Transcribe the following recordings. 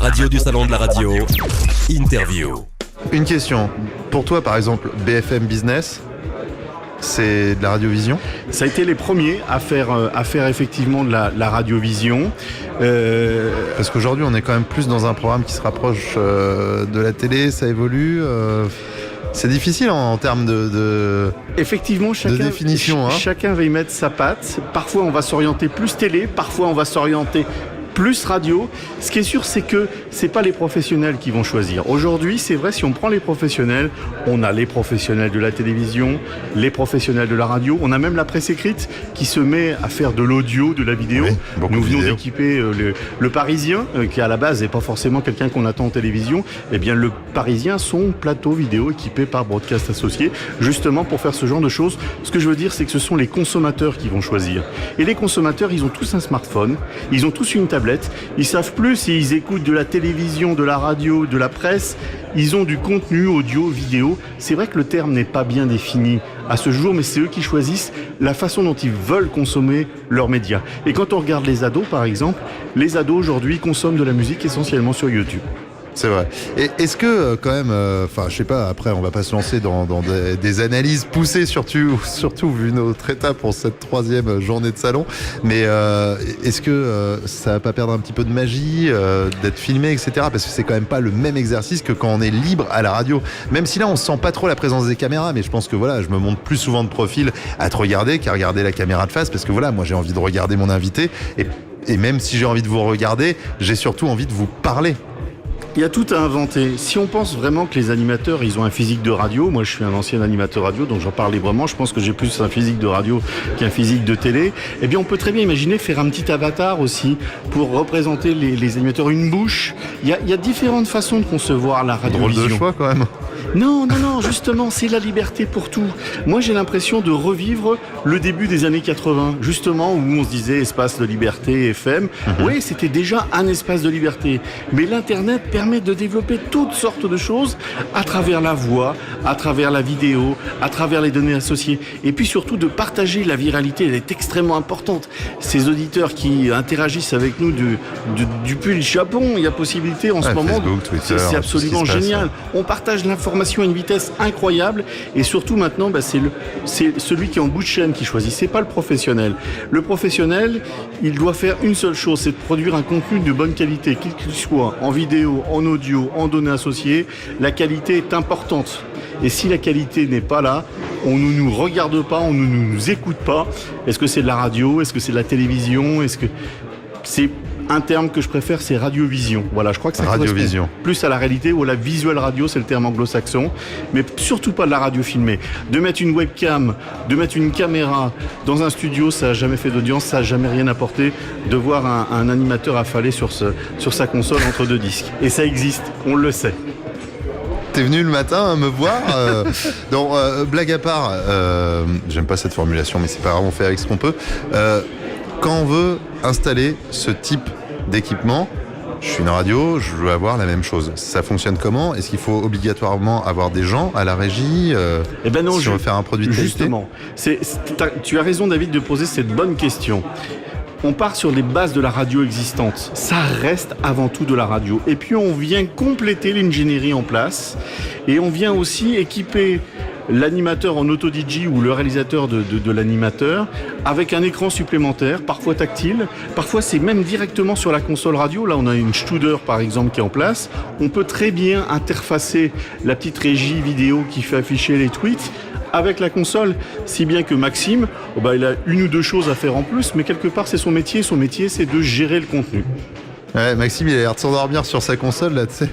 radio du Salon de la radio, interview. Une question. Pour toi, par exemple, BFM Business, c'est de la radiovision ? Ça a été les premiers à faire effectivement de la radiovision. Parce qu'aujourd'hui, on est quand même plus dans un programme qui se rapproche de la télé, ça évolue. C'est difficile en termes de Effectivement, de définition. Chacun va y mettre sa patte. Parfois, on va s'orienter plus télé, parfois, on va s'orienter plus radio. Ce qui est sûr, c'est que c'est pas les professionnels qui vont choisir. Aujourd'hui, c'est vrai, si on prend les professionnels, on a les professionnels de la télévision, les professionnels de la radio, on a même la presse écrite qui se met à faire de l'audio, de la vidéo. Oui, nous venons d'équiper le Parisien, qui à la base n'est pas forcément quelqu'un qu'on attend en télévision. Eh bien, le Parisien, son plateau vidéo équipé par Broadcast Associés, justement pour faire ce genre de choses. Ce que je veux dire, c'est que ce sont les consommateurs qui vont choisir. Et les consommateurs, ils ont tous un smartphone, ils ont tous une tablette. Ils savent plus s'ils écoutent de la télévision, de la radio, de la presse. Ils ont du contenu audio, vidéo. C'est vrai que le terme n'est pas bien défini à ce jour, mais c'est eux qui choisissent la façon dont ils veulent consommer leurs médias. Et quand on regarde les ados, par exemple, les ados aujourd'hui consomment de la musique essentiellement sur YouTube. C'est vrai. Et est-ce que quand même, je sais pas, après on va pas se lancer dans des analyses poussées, surtout vu notre état pour cette 3e journée de salon, mais est-ce que ça va pas perdre un petit peu de magie d'être filmé, etc. Parce que c'est quand même pas le même exercice que quand on est libre à la radio. Même si là on sent pas trop la présence des caméras, mais je pense que voilà, je me montre plus souvent de profil à te regarder qu'à regarder la caméra de face, parce que voilà, moi j'ai envie de regarder mon invité, et même si j'ai envie de vous regarder, j'ai surtout envie de vous parler. Il y a tout à inventer. Si on pense vraiment que les animateurs, ils ont un physique de radio, moi je suis un ancien animateur radio, donc j'en parle librement, je pense que j'ai plus un physique de radio qu'un physique de télé, eh bien on peut très bien imaginer faire un petit avatar aussi pour représenter les animateurs, une bouche. Il y a différentes façons de concevoir la radiovision. Drôle de choix quand même. Non, justement, c'est la liberté pour tout. Moi, j'ai l'impression de revivre le début des années 80, justement, où on se disait espace de liberté, FM. Oui, c'était déjà un espace de liberté. Mais l'Internet permet de développer toutes sortes de choses à travers la voix, à travers la vidéo, à travers les données associées. Et puis surtout de partager la viralité, elle est extrêmement importante. Ces auditeurs qui interagissent avec nous depuis le Japon, il y a possibilité en ce moment. Facebook, Twitter, c'est absolument génial. On partage l'information à une vitesse incroyable, et surtout maintenant c'est celui qui est en bout de chaîne qui choisit, c'est pas le professionnel. Le professionnel, il doit faire une seule chose, c'est de produire un contenu de bonne qualité, qu'il soit en vidéo, en audio, en données associées. La qualité est importante, et si la qualité n'est pas là, on ne nous regarde pas, on ne nous écoute pas. Est-ce que c'est de la radio, est-ce que c'est de la télévision, est-ce que c'est un terme que je préfère, c'est radiovision. Voilà, je crois que ça correspond plus à la réalité, ou à la visual radio, c'est le terme anglo-saxon, mais surtout pas de la radio filmée. De mettre une webcam, de mettre une caméra dans un studio, ça n'a jamais fait d'audience, ça n'a jamais rien apporté. De voir un animateur affaler sur sa console entre deux disques. Et ça existe, on le sait. T'es venu le matin me voir. Donc, blague à part, j'aime pas cette formulation, mais c'est pas grave, on fait avec ce qu'on peut. Quand on veut installer ce type d'équipement, je suis une radio, je veux avoir la même chose. Ça fonctionne comment ? Est-ce qu'il faut obligatoirement avoir des gens à la régie non, si on veut faire un produit de qualité ? Justement, tu as raison, David, de poser cette bonne question. On part sur les bases de la radio existante. Ça reste avant tout de la radio. Et puis on vient compléter l'ingénierie en place, et on vient aussi équiper l'animateur en auto-DJ ou le réalisateur de l'animateur avec un écran supplémentaire, parfois tactile, parfois c'est même directement sur la console radio. Là on a une Studer par exemple qui est en place. On peut très bien interfacer la petite régie vidéo qui fait afficher les tweets avec la console, si bien que Maxime, il a une ou deux choses à faire en plus, mais quelque part c'est son métier. Son métier, c'est de gérer le contenu. Ouais, Maxime, il a l'air de s'endormir sur sa console, là, tu sais.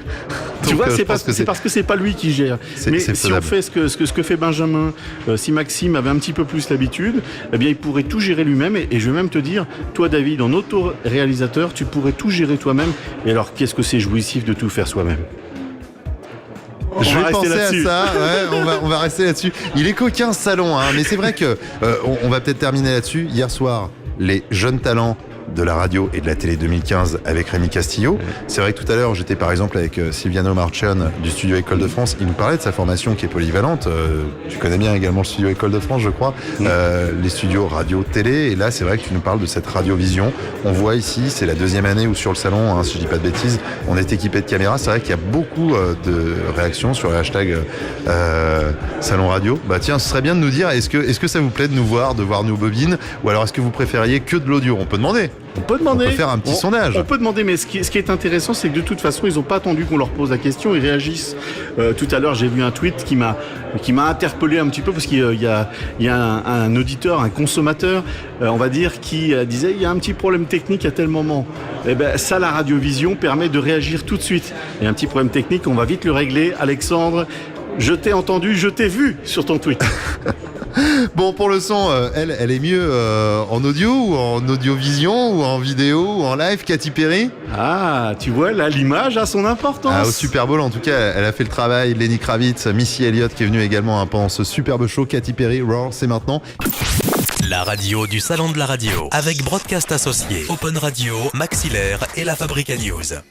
Tu vois, c'est parce que c'est pas lui qui gère. Mais si on fait ce que fait Benjamin, si Maxime avait un petit peu plus l'habitude, eh bien, il pourrait tout gérer lui-même. Et je vais même te dire, toi, David, en auto-réalisateur, tu pourrais tout gérer toi-même. Et alors, qu'est-ce que c'est jouissif de tout faire soi-même ? Je vais penser à ça, on va rester là-dessus. Il est coquin ce salon, mais c'est vrai que on va peut-être terminer là-dessus. Hier soir, les jeunes talents de la radio et de la télé 2015 avec Rémi Castillo. C'est vrai que tout à l'heure, j'étais par exemple avec Silviano Marchion du studio École de France. Il nous parlait de sa formation qui est polyvalente. Tu connais bien également le studio École de France, je crois. Les studios radio, télé. Et là, c'est vrai que tu nous parles de cette radiovision. On voit ici, c'est la deuxième année où sur le salon, hein, si je dis pas de bêtises, on est équipé de caméras. C'est vrai qu'il y a beaucoup de réactions sur le hashtag Salon Radio. Bah tiens, ce serait bien de nous dire, est-ce que ça vous plaît de voir nos bobines, ou alors est-ce que vous préfériez que de l'audio? On peut demander. On peut demander. On peut faire un petit sondage. On peut demander, mais ce qui est intéressant, c'est que de toute façon, ils n'ont pas attendu qu'on leur pose la question, ils réagissent. Tout à l'heure, j'ai vu un tweet qui m'a interpellé un petit peu, parce qu'il y a un auditeur, un consommateur, on va dire, qui disait il y a un petit problème technique à tel moment. Et ben ça, la radiovision permet de réagir tout de suite. Il y a un petit problème technique, on va vite le régler. Alexandre, je t'ai entendu, je t'ai vu sur ton tweet. Bon, pour le son, elle est mieux en audio ou en audiovision ou en vidéo ou en live, Katy Perry? Ah, tu vois, là, l'image a son importance. Au Super Bowl, en tout cas, elle a fait le travail. Lenny Kravitz, Missy Elliott qui est venue également pendant ce superbe show. Katy Perry, Roar, c'est maintenant. La radio du Salon de la radio avec Broadcast Associés, Open Radio, Maxillaire et la Fabrica News.